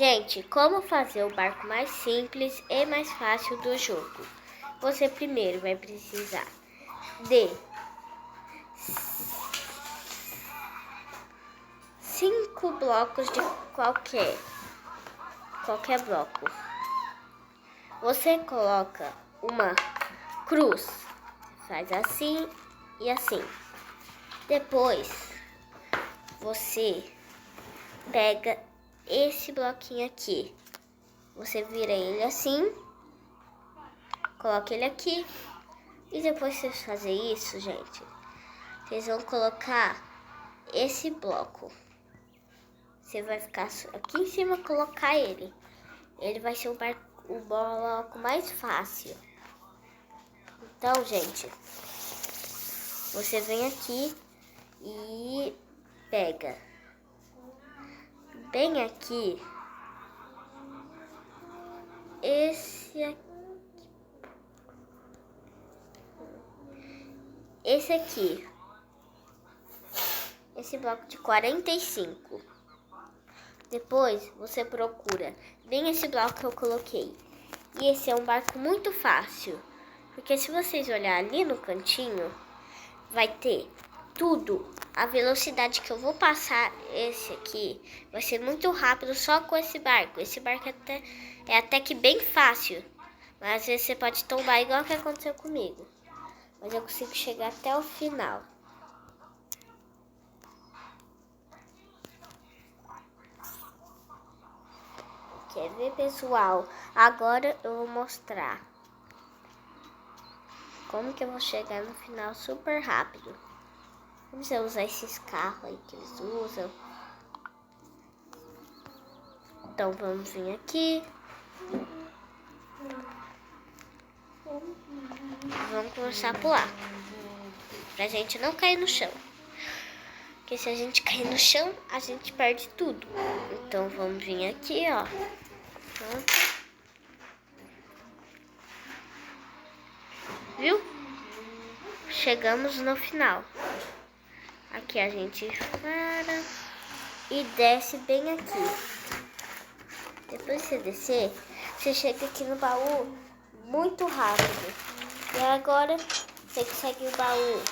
Gente, como fazer o barco mais simples e mais fácil do jogo? Você primeiro vai precisar de 5 blocos de qualquer bloco. Você coloca uma cruz, faz assim e assim. Depois você pega esse bloquinho aqui, você vira ele assim, coloca ele aqui e depois que vocês fazem isso, gente, vocês vão colocar esse bloco. Você vai ficar aqui em cima, colocar ele. Ele vai ser o bloco mais fácil. Então, gente, você vem aqui e pega bem aqui esse aqui, esse bloco de 45. Depois você procura bem esse bloco que eu coloquei. E esse é um barco muito fácil, porque se vocês olharem ali no cantinho, vai ter tudo. A velocidade que eu vou passar esse aqui vai ser muito rápido só com esse barco. Esse barco é até que bem fácil, mas às vezes você pode tombar igual que aconteceu comigo. Mas eu consigo chegar até o final. Quer ver, pessoal? Agora eu vou mostrar como que eu vou chegar no final super rápido. Vamos usar esses carros aí que eles usam. Então vamos vir aqui. Vamos começar a pular, pra gente não cair no chão. Porque se a gente cair no chão, a gente perde tudo. Então vamos vir aqui, ó. Viu? Chegamos no final. Aqui a gente para e desce bem aqui. Depois de você descer, você chega aqui no baú muito rápido. E agora você segue o baú.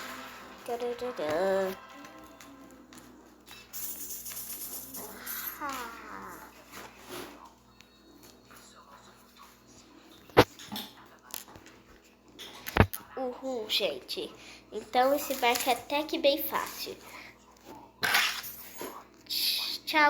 Uhul, gente. Então esse barco é até que bem fácil.